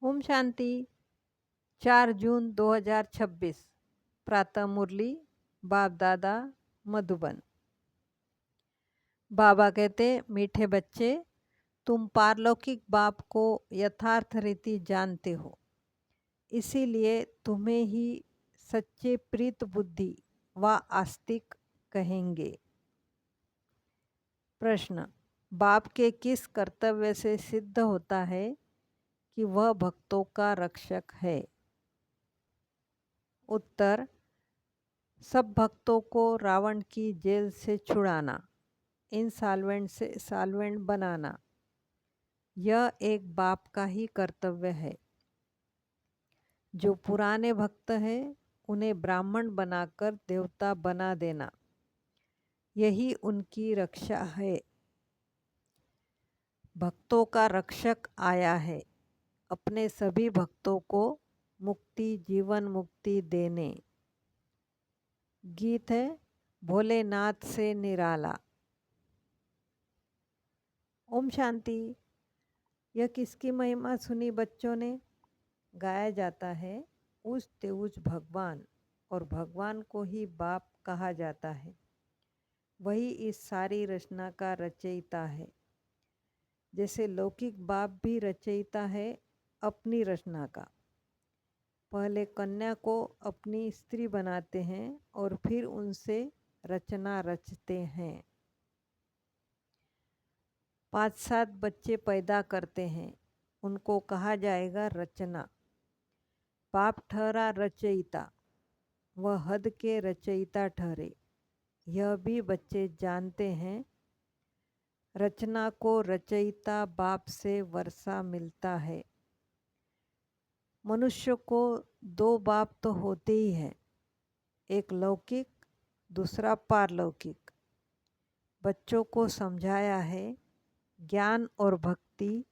ओम शांति। 4 जून 2026 प्रातः मुरली बाप दादा मधुबन। बाबा कहते, मीठे बच्चे, तुम पारलौकिक बाप को यथार्थ रीति जानते हो, इसीलिए तुम्हें ही सच्चे प्रीत बुद्धि व आस्तिक कहेंगे। प्रश्न, बाप के किस कर्तव्य से सिद्ध होता है कि वह भक्तों का रक्षक है? उत्तर, सब भक्तों को रावण की जेल से छुड़ाना, इंसॉल्वेंट से सॉल्वेंट बनाना, यह एक बाप का ही कर्तव्य है। जो पुराने भक्त हैं उन्हें ब्राह्मण बनाकर देवता बना देना, यही उनकी रक्षा है। भक्तों का रक्षक आया है अपने सभी भक्तों को मुक्ति, जीवन मुक्ति देने। गीत है भोलेनाथ से निराला। ओम शांति। यह किसकी महिमा सुनी बच्चों ने? गाया जाता है उस तेउस भगवान, और भगवान को ही बाप कहा जाता है। वही इस सारी रचना का रचयिता है। जैसे लौकिक बाप भी रचयिता है अपनी रचना का। पहले कन्या को अपनी स्त्री बनाते हैं और फिर उनसे रचना रचते हैं। 5-7 बच्चे पैदा करते हैं, उनको कहा जाएगा रचना। बाप ठहरा रचयिता, वह हद के रचयिता ठहरे। यह भी बच्चे जानते हैं। रचना को रचयिता बाप से वर्षा मिलता है। मनुष्य को 2 बाप तो होते ही हैं, एक लौकिक, दूसरा पारलौकिक। बच्चों को समझाया है ज्ञान और भक्ति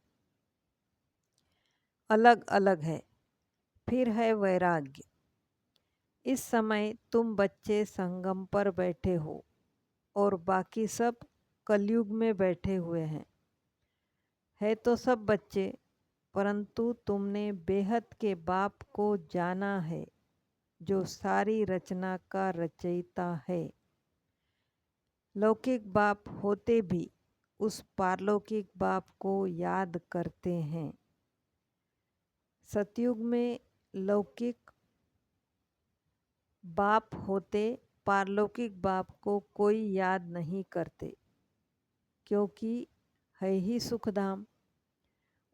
अलग अलग है। फिर है वैराग्य। इस समय तुम बच्चे संगम पर बैठे हो और बाकी सब कलयुग में बैठे हुए हैं। है तो सब बच्चे, परंतु तुमने बेहद के बाप को जाना है जो सारी रचना का रचयिता है। लौकिक बाप होते भी उस पारलौकिक बाप को याद करते हैं। सतयुग में लौकिक बाप होते, पारलौकिक बाप को कोई याद नहीं करते, क्योंकि है ही सुखधाम।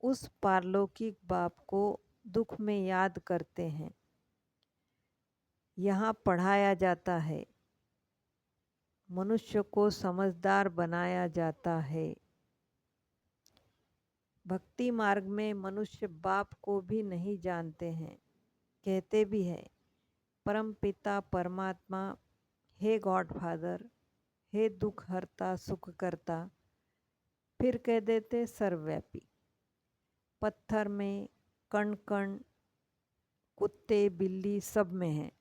उस पारलौकिक बाप को दुख में याद करते हैं। यहाँ पढ़ाया जाता है, मनुष्य को समझदार बनाया जाता है। भक्ति मार्ग में मनुष्य बाप को भी नहीं जानते हैं। कहते भी हैं परम पिता परमात्मा, हे गॉड फादर, हे दुख हरता सुख करता। फिर कह देते सर्वव्यापी। पत्थर में, कण कण, कुत्ते बिल्ली सब में है।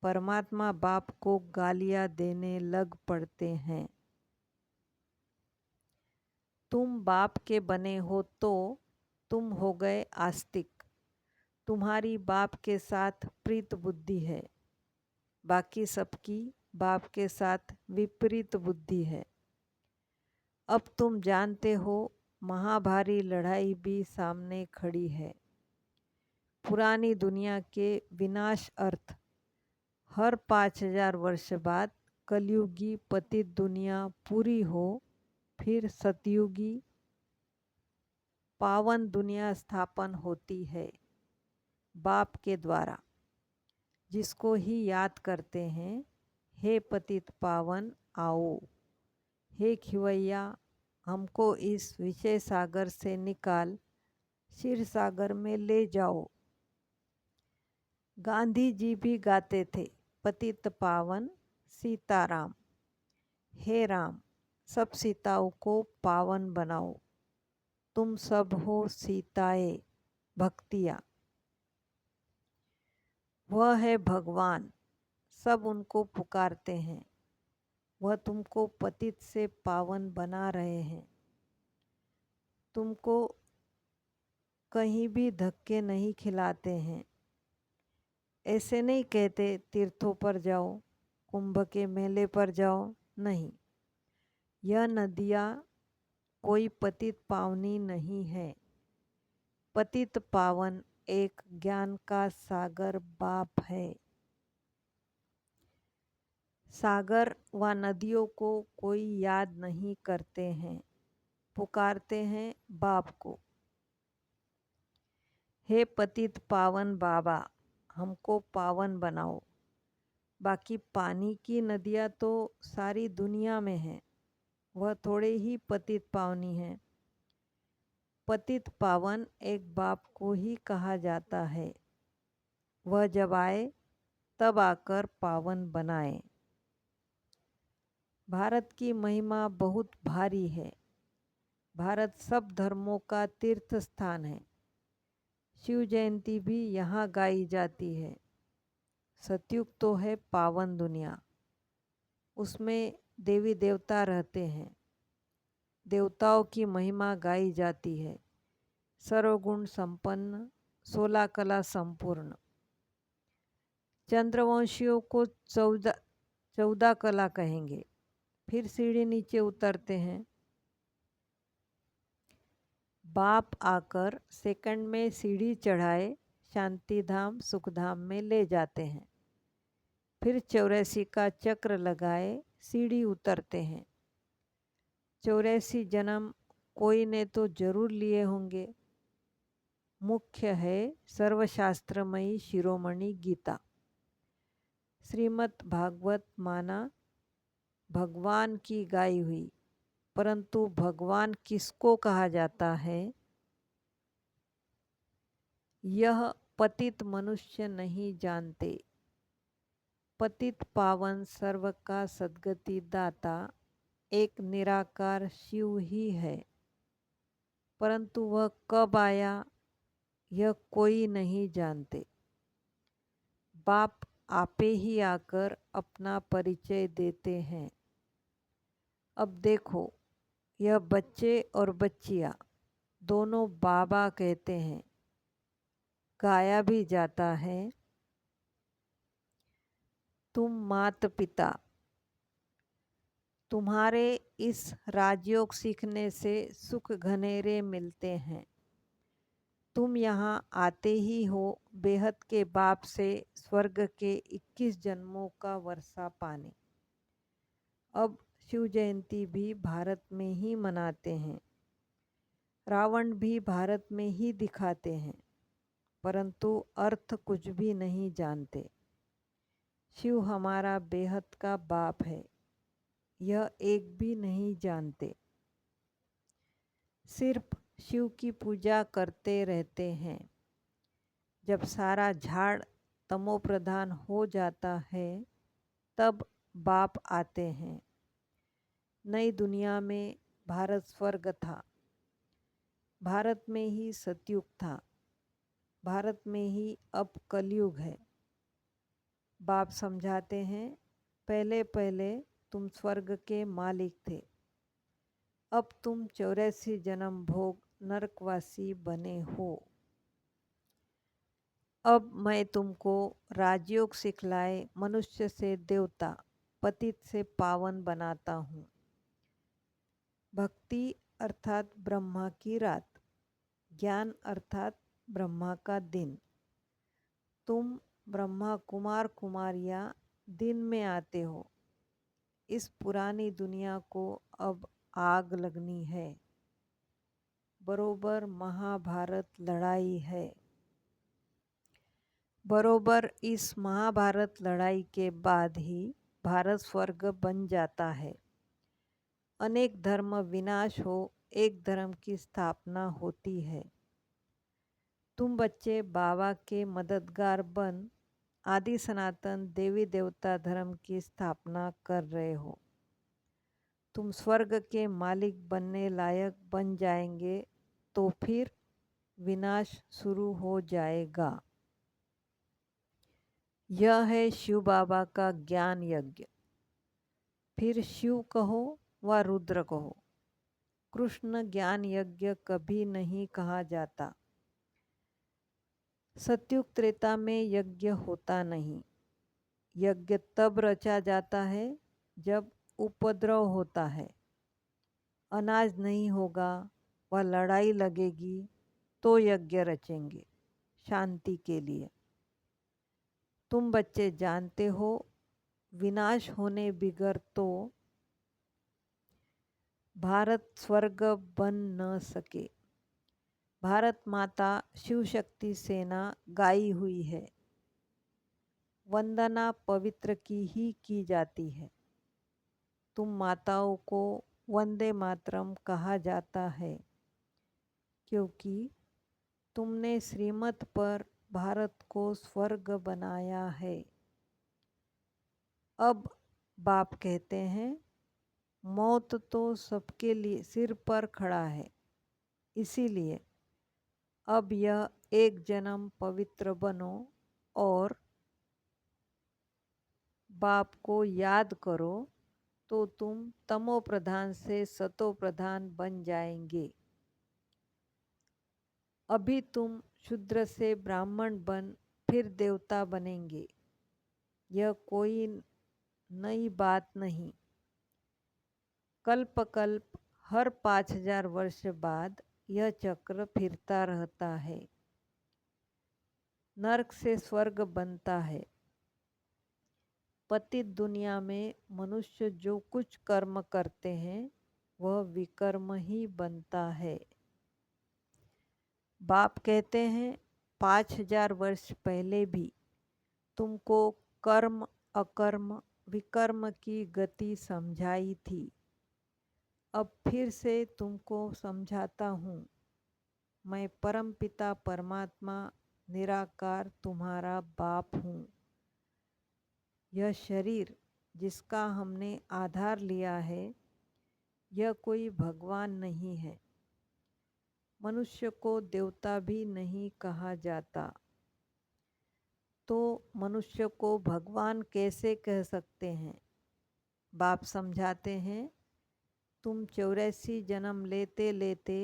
परमात्मा बाप को गालियाँ देने लग पड़ते हैं। तुम बाप के बने हो तो तुम हो गए आस्तिक। तुम्हारी बाप के साथ प्रीत बुद्धि है, बाकी सबकी बाप के साथ विपरीत बुद्धि है। अब तुम जानते हो महाभारी लड़ाई भी सामने खड़ी है। पुरानी दुनिया के विनाश अर्थ हर 5000 वर्ष बाद कलयुगी पतित दुनिया पूरी हो, फिर सतयुगी पावन दुनिया स्थापन होती है बाप के द्वारा, जिसको ही याद करते हैं हे पतित पावन आओ, हे खिवैया हमको इस विषय सागर से निकाल क्षीर सागर में ले जाओ। गांधी जी भी गाते थे पतित पावन सीताराम, हे राम सब सीताओं को पावन बनाओ, तुम सब हो सीताएं भक्तियाँ। वह है भगवान, सब उनको पुकारते हैं। वह तुमको पतित से पावन बना रहे हैं। तुमको कहीं भी धक्के नहीं खिलाते हैं। ऐसे नहीं कहते तीर्थों पर जाओ, कुंभ के मेले पर जाओ, नहीं। यह नदियाँ कोई पतित पावनी नहीं है। पतित पावन एक ज्ञान का सागर बाप है। सागर व नदियों को कोई याद नहीं करते हैं, पुकारते हैं बाप को। हे पतित पावन बाबा, हमको पावन बनाओ। बाकी पानी की नदियाँ तो सारी दुनिया में हैं, वह थोड़े ही पतित पावनी हैं। पतित पावन एक बाप को ही कहा जाता है। वह जब आए तब आकर पावन बनाए। भारत की महिमा बहुत भारी है। भारत सब धर्मों का तीर्थ स्थान है। शिव जयंती भी यहाँ गाई जाती है। सतयुग तो है पावन दुनिया, उसमें देवी देवता रहते हैं। देवताओं की महिमा गाई जाती है। सर्वगुण संपन्न, 16 कला संपूर्ण। चंद्रवंशियों को 14 कला कहेंगे। फिर सीढ़ी नीचे उतरते हैं। बाप आकर सेकंड में सीढ़ी चढ़ाए शांति धाम सुखधाम में ले जाते हैं। फिर 84 का चक्र लगाए सीढ़ी उतरते हैं। 84 जन्म कोई ने तो जरूर लिए होंगे। मुख्य है सर्वशास्त्रमयी शिरोमणि गीता। श्रीमद् भागवत माना भगवान की गाई हुई, परंतु भगवान किसको कहा जाता है? यह पतित मनुष्य नहीं जानते। पतित पावन सर्व का सद्गति दाता एक निराकार शिव ही है, परंतु वह कब आया यह कोई नहीं जानते। बाप आपे ही आकर अपना परिचय देते हैं। अब देखो, यह बच्चे और बच्चियाँ दोनों बाबा कहते हैं। गाया भी जाता है, तुम मात पिता, तुम्हारे इस राजयोग सीखने से सुख घनेरे मिलते हैं। तुम यहाँ आते ही हो बेहद के बाप से स्वर्ग के 21 जन्मों का वर्षा पाने। अब शिव जयंती भी भारत में ही मनाते हैं। रावण भी भारत में ही दिखाते हैं, परंतु अर्थ कुछ भी नहीं जानते। शिव हमारा बेहद का बाप है, यह एक भी नहीं जानते। सिर्फ शिव की पूजा करते रहते हैं। जब सारा झाड़ तमोप्रधान हो जाता है तब बाप आते हैं। नई दुनिया में भारत स्वर्ग था। भारत में ही सतयुग था। भारत में ही अब कलयुग है। बाप समझाते हैं, पहले पहले तुम स्वर्ग के मालिक थे, अब तुम 84 जन्म भोग नरकवासी बने हो। अब मैं तुमको राजयोग सिखलाए मनुष्य से देवता, पतित से पावन बनाता हूँ। भक्ति अर्थात ब्रह्मा की रात, ज्ञान अर्थात ब्रह्मा का दिन। तुम ब्रह्मा कुमार कुमारियाँ दिन में आते हो। इस पुरानी दुनिया को अब आग लगनी है। बरोबर महाभारत लड़ाई है। बरोबर इस महाभारत लड़ाई के बाद ही भारत स्वर्ग बन जाता है। अनेक धर्म विनाश हो, एक धर्म की स्थापना होती है। तुम बच्चे बाबा के मददगार बन आदि सनातन देवी देवता धर्म की स्थापना कर रहे हो। तुम स्वर्ग के मालिक बनने लायक बन जाएंगे तो फिर विनाश शुरू हो जाएगा। यह है शिव बाबा का ज्ञान यज्ञ। फिर शिव कहो व रुद्र कहो, कृष्ण ज्ञान यज्ञ कभी नहीं कहा जाता। सतयुग त्रेता में यज्ञ होता नहीं। यज्ञ तब रचा जाता है जब उपद्रव होता है, अनाज नहीं होगा व लड़ाई लगेगी तो यज्ञ रचेंगे शांति के लिए। तुम बच्चे जानते हो विनाश होने बिगर तो भारत स्वर्ग बन न सके। भारत माता शिव शक्ति सेना गाई हुई है, वंदना पवित्र की ही की जाती है। तुम माताओं को वंदे मातरम कहा जाता है क्योंकि तुमने श्रीमत पर भारत को स्वर्ग बनाया है। अब बाप कहते हैं मौत तो सबके लिए सिर पर खड़ा है, इसीलिए अब यह एक जन्म पवित्र बनो और बाप को याद करो तो तुम तमो प्रधान से सतो प्रधान बन जाएंगे। अभी तुम शूद्र से ब्राह्मण बन फिर देवता बनेंगे। यह कोई नई बात नहीं। कल्प कल्प हर 5000 वर्ष बाद यह चक्र फिरता रहता है। नरक से स्वर्ग बनता है। पतित दुनिया में मनुष्य जो कुछ कर्म करते हैं वह विकर्म ही बनता है। बाप कहते हैं 5000 वर्ष पहले भी तुमको कर्म अकर्म विकर्म की गति समझाई थी। अब फिर से तुमको समझाता हूँ। मैं परमपिता परमात्मा निराकार तुम्हारा बाप हूँ। यह शरीर जिसका हमने आधार लिया है यह कोई भगवान नहीं है। मनुष्य को देवता भी नहीं कहा जाता, तो मनुष्य को भगवान कैसे कह सकते हैं? बाप समझाते हैं तुम 84 जन्म लेते लेते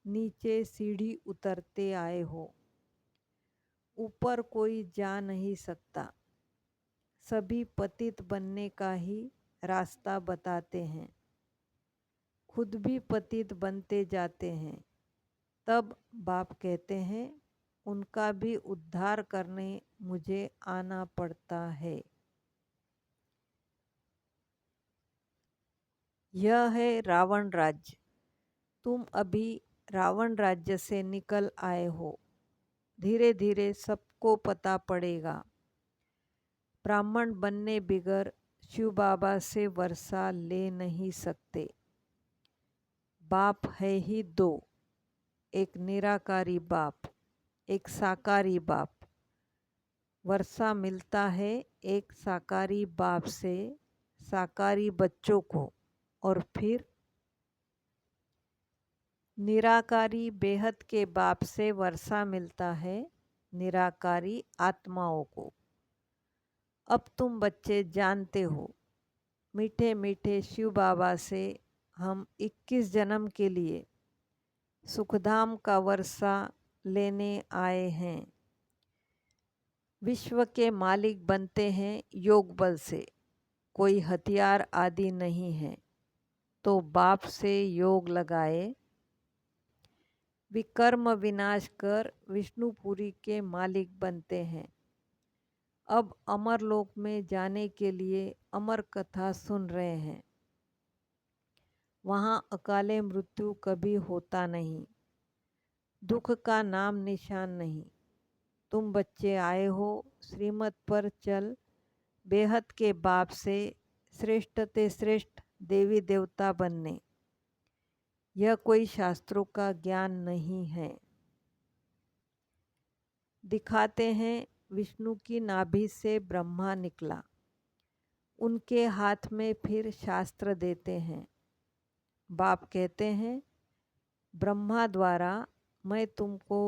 नीचे सीढ़ी उतरते आए हो। ऊपर कोई जा नहीं सकता। सभी पतित बनने का ही रास्ता बताते हैं। खुद भी पतित बनते जाते हैं। तब बाप कहते हैं उनका भी उद्धार करने मुझे आना पड़ता है। यह है रावण राज्य। तुम अभी रावण राज्य से निकल आए हो। धीरे धीरे सबको पता पड़ेगा। ब्राह्मण बनने बिगर शिव बाबा से वर्षा ले नहीं सकते। बाप है ही दो, एक निराकारी बाप, एक साकारी बाप। वर्षा मिलता है एक साकारी बाप से साकारी बच्चों को और फिर निराकारी बेहद के बाप से वर्षा मिलता है निराकारी आत्माओं को। अब तुम बच्चे जानते हो मीठे मीठे शिव बाबा से हम 21 जन्म के लिए सुखधाम का वर्षा लेने आए हैं। विश्व के मालिक बनते हैं योग बल से, कोई हथियार आदि नहीं है। तो बाप से योग लगाए, विकर्म विनाश कर विष्णुपुरी के मालिक बनते हैं। अब अमरलोक में जाने के लिए अमर कथा सुन रहे हैं। वहाँ अकाले मृत्यु कभी होता नहीं, दुख का नाम निशान नहीं। तुम बच्चे आए हो श्रीमत पर चल बेहद के बाप से श्रेष्ठ ते श्रेष्ठ देवी देवता बनने। यह कोई शास्त्रों का ज्ञान नहीं है। दिखाते हैं विष्णु की नाभि से ब्रह्मा निकला, उनके हाथ में फिर शास्त्र देते हैं। बाप कहते हैं ब्रह्मा द्वारा मैं तुमको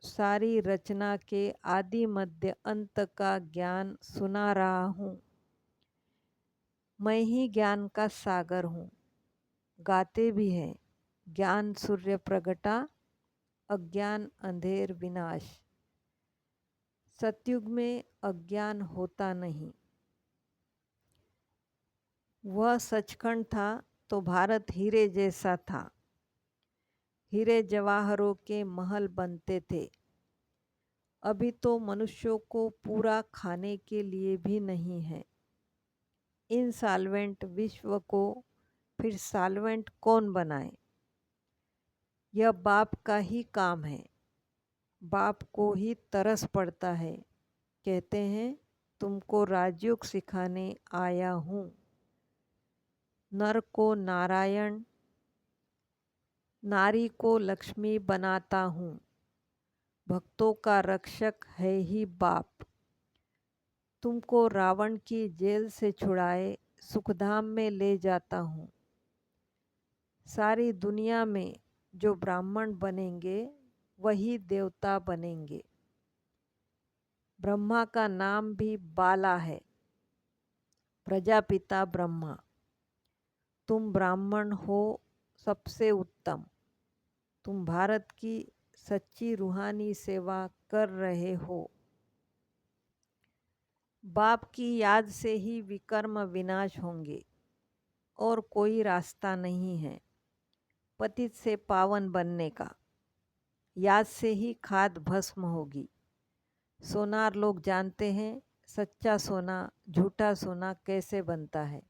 सारी रचना के आदि मध्य अंत का ज्ञान सुना रहा हूँ। मैं ही ज्ञान का सागर हूँ। गाते भी हैं ज्ञान सूर्य प्रगटा, अज्ञान अंधेर विनाश। सतयुग में अज्ञान होता नहीं। वह सचखंड था तो भारत हीरे जैसा था। हीरे जवाहरों के महल बनते थे। अभी तो मनुष्यों को पूरा खाने के लिए भी नहीं है। इनसॉल्वेंट विश्व को फिर सॉल्वेंट कौन बनाए? यह बाप का ही काम है। बाप को ही तरस पड़ता है। कहते हैं तुमको राजयोग सिखाने आया हूँ। नर को नारायण, नारी को लक्ष्मी बनाता हूँ। भक्तों का रक्षक है ही बाप। तुमको रावण की जेल से छुड़ाए सुखधाम में ले जाता हूँ। सारी दुनिया में जो ब्राह्मण बनेंगे वही देवता बनेंगे। ब्रह्मा का नाम भी बाला है, प्रजापिता ब्रह्मा। तुम ब्राह्मण हो सबसे उत्तम। तुम भारत की सच्ची रूहानी सेवा कर रहे हो। बाप की याद से ही विकर्म विनाश होंगे और कोई रास्ता नहीं है पतित से पावन बनने का। याद से ही खाद भस्म होगी। सोनार लोग जानते हैं सच्चा सोना झूठा सोना कैसे बनता है।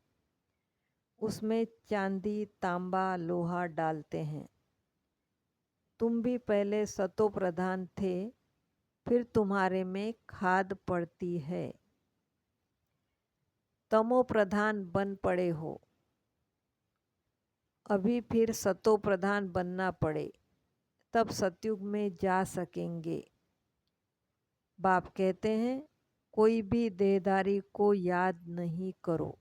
उसमें चांदी तांबा लोहा डालते हैं। तुम भी पहले सतो प्रधान थे, फिर तुम्हारे में खाद पड़ती है। तमो प्रधान बन पड़े हो, अभी फिर सतो प्रधान बनना पड़े तब सतयुग में जा सकेंगे। बाप कहते हैं कोई भी देहधारी को याद नहीं करो।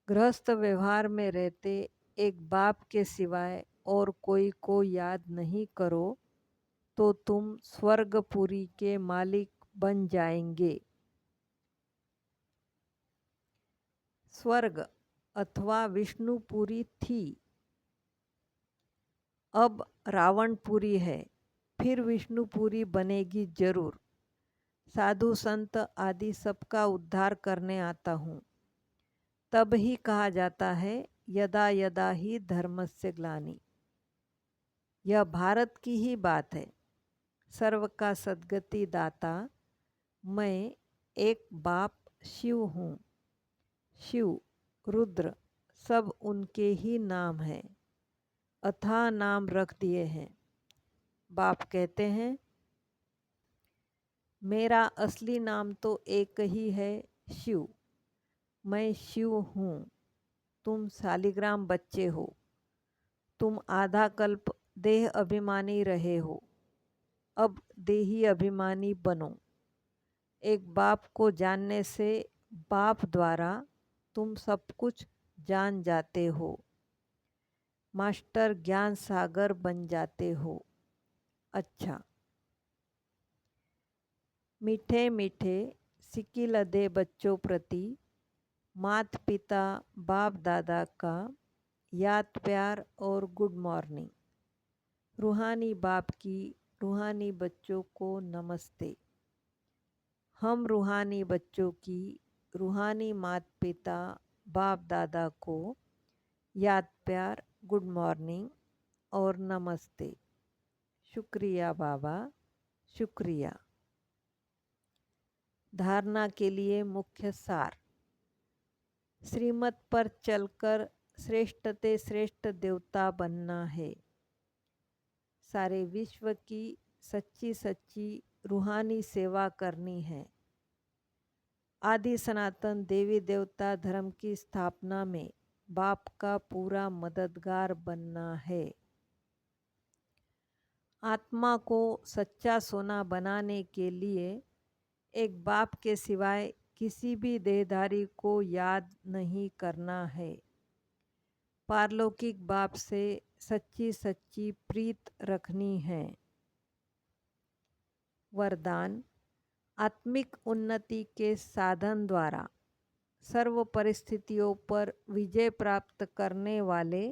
गृहस्थ व्यवहार में रहते एक बाप के सिवाय और कोई को याद नहीं करो तो तुम स्वर्गपुरी के मालिक बन जाएंगे। स्वर्ग अथवा विष्णुपुरी थी, अब रावणपुरी है, फिर विष्णुपुरी बनेगी जरूर। साधु संत आदि सबका उद्धार करने आता हूँ। तब ही कहा जाता है यदा यदा ही धर्मस्य ग्लानि। यह भारत की ही बात है। सर्व का सद्गति दाता मैं एक बाप शिव हूँ। शिव रुद्र सब उनके ही नाम हैं, अथाह नाम रख दिए हैं। बाप कहते हैं मेरा असली नाम तो एक ही है शिव। मैं शिव हूँ। तुम शालिग्राम बच्चे हो। तुम आधा कल्प देह अभिमानी रहे हो, अब देही अभिमानी बनो। एक बाप को जानने से बाप द्वारा तुम सब कुछ जान जाते हो। मास्टर ज्ञान सागर बन जाते हो। अच्छा, मीठे मीठे सिक्की लदे बच्चों प्रति मात पिता बाप दादा का याद प्यार और गुड मॉर्निंग। रूहानी बाप की रूहानी बच्चों को नमस्ते। हम रूहानी बच्चों की रूहानी मात पिता बाप दादा को याद प्यार गुड मॉर्निंग और नमस्ते। शुक्रिया बाबा, शुक्रिया। धारणा के लिए मुख्य सार। श्रीमत पर चलकर श्रेष्ठ ते श्रेष्ठ देवता बनना है। सारे विश्व की सच्ची सच्ची रूहानी सेवा करनी है। आदि सनातन देवी देवता धर्म की स्थापना में बाप का पूरा मददगार बनना है। आत्मा को सच्चा सोना बनाने के लिए एक बाप के सिवाय किसी भी देहधारी को याद नहीं करना है। पारलौकिक बाप से सच्ची सच्ची प्रीत रखनी है। वरदान। आत्मिक उन्नति के साधन द्वारा सर्व परिस्थितियों पर विजय प्राप्त करने वाले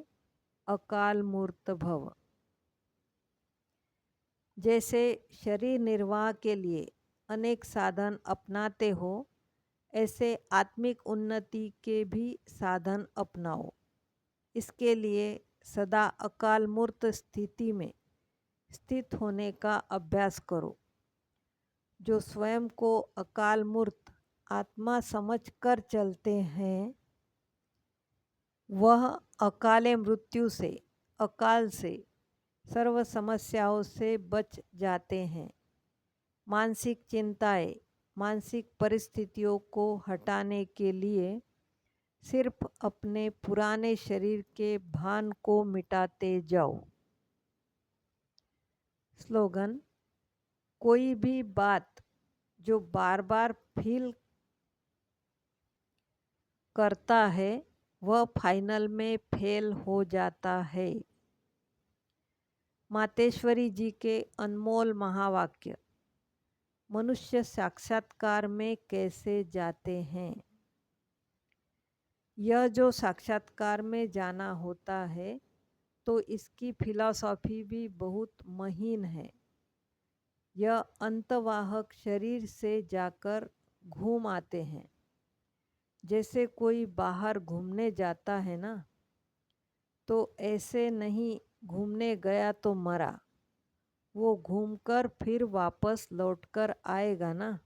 अकाल मूर्त भव। जैसे शरीर निर्वाह के लिए अनेक साधन अपनाते हो, ऐसे आत्मिक उन्नति के भी साधन अपनाओ। इसके लिए सदा अकाल मूर्त स्थिति में स्थित होने का अभ्यास करो। जो स्वयं को अकाल मूर्त आत्मा समझकर चलते हैं, वह अकाले मृत्यु से, अकाल से, सर्व समस्याओं से बच जाते हैं। मानसिक चिंताएं, मानसिक परिस्थितियों को हटाने के लिए सिर्फ अपने पुराने शरीर के भान को मिटाते जाओ। स्लोगन: कोई भी बात जो बार बार फील करता है, वह फाइनल में फेल हो जाता है। मातेश्वरी जी के अनमोल महावाक्य। मनुष्य साक्षात्कार में कैसे जाते हैं? यह जो साक्षात्कार में जाना होता है, तो इसकी फिलॉसफी भी बहुत महीन है। यह अंतवाहक शरीर से जाकर घूम आते हैं। जैसे कोई बाहर घूमने जाता है ना, तो ऐसे नहीं घूमने गया तो मरा, वो घूमकर फिर वापस लौटकर आएगा ना।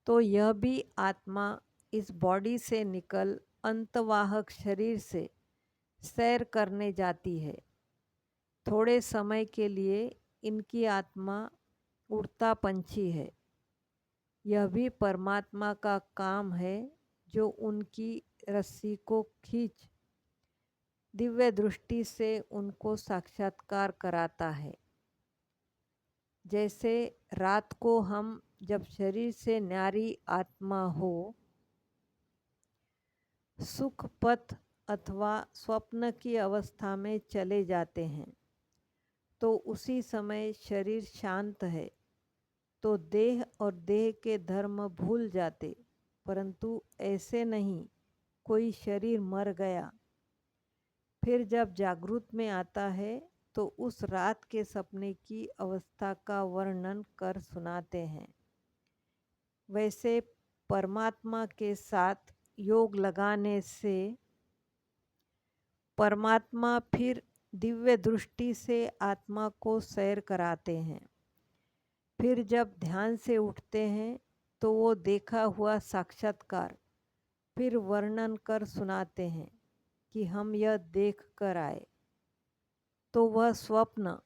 तो यह भी आत्मा इस बॉडी से निकल अंतवाहक शरीर से सैर करने जाती है। थोड़े समय के लिए इनकी आत्मा उड़ता पंछी है। यह भी परमात्मा का काम है, जो उनकी रस्सी को खींच दिव्य दृष्टि से उनको साक्षात्कार कराता है। जैसे रात को हम जब शरीर से न्यारी आत्मा हो सुख पथ अथवा स्वप्न की अवस्था में चले जाते हैं, तो उसी समय शरीर शांत है, तो देह और देह के धर्म भूल जाते। परंतु ऐसे नहीं, कोई शरीर मर गया, फिर जब जागृत में आता है तो उस रात के सपने की अवस्था का वर्णन कर सुनाते हैं। वैसे परमात्मा के साथ योग लगाने से परमात्मा फिर दिव्य दृष्टि से आत्मा को सैर कराते हैं। फिर जब ध्यान से उठते हैं तो वो देखा हुआ साक्षात्कार फिर वर्णन कर सुनाते हैं कि हम यह देख कर आए। तो वह स्वप्न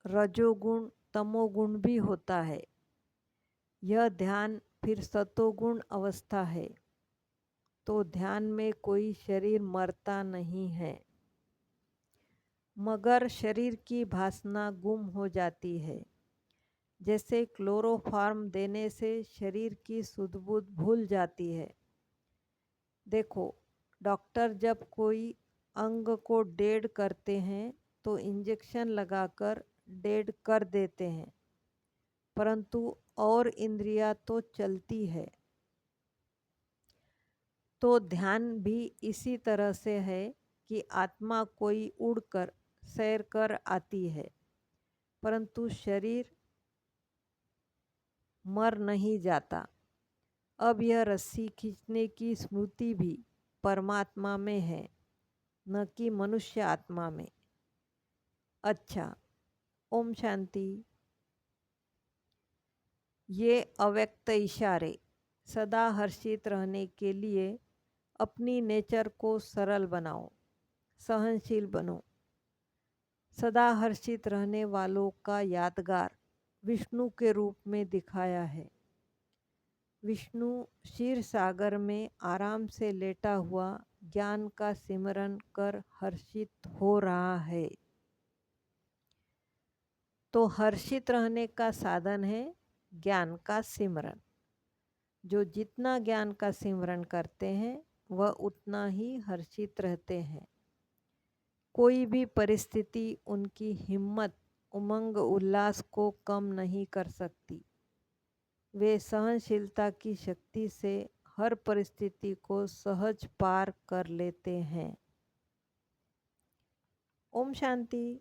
रजोगुण तमोगुण भी होता है। यह ध्यान फिर सतोगुण अवस्था है। तो ध्यान में कोई शरीर मरता नहीं है, मगर शरीर की भासना गुम हो जाती है। जैसे क्लोरोफार्म देने से शरीर की सुध-बुध भूल जाती है। देखो, डॉक्टर जब कोई अंग को डेड करते हैं तो इंजेक्शन लगाकर डेड कर देते हैं, परंतु और इंद्रियां तो चलती है। तो ध्यान भी इसी तरह से है कि आत्मा कोई उड़कर सैर कर आती है, परंतु शरीर मर नहीं जाता। अब यह रस्सी खींचने की स्मृति भी परमात्मा में है, न कि मनुष्य आत्मा में। अच्छा, ओम शांति। ये अव्यक्त इशारे सदा हर्षित रहने के लिए अपनी नेचर को सरल बनाओ, सहनशील बनो। सदा हर्षित रहने वालों का यादगार विष्णु के रूप में दिखाया है। विष्णु क्षीर सागर में आराम से लेटा हुआ ज्ञान का सिमरन कर हर्षित हो रहा है। तो हर्षित रहने का साधन है ज्ञान का सिमरन। जो जितना ज्ञान का सिमरन करते हैं वह उतना ही हर्षित रहते हैं। कोई भी परिस्थिति उनकी हिम्मत, उमंग, उल्लास को कम नहीं कर सकती। वे सहनशीलता की शक्ति से हर परिस्थिति को सहज पार कर लेते हैं। ओम शांति।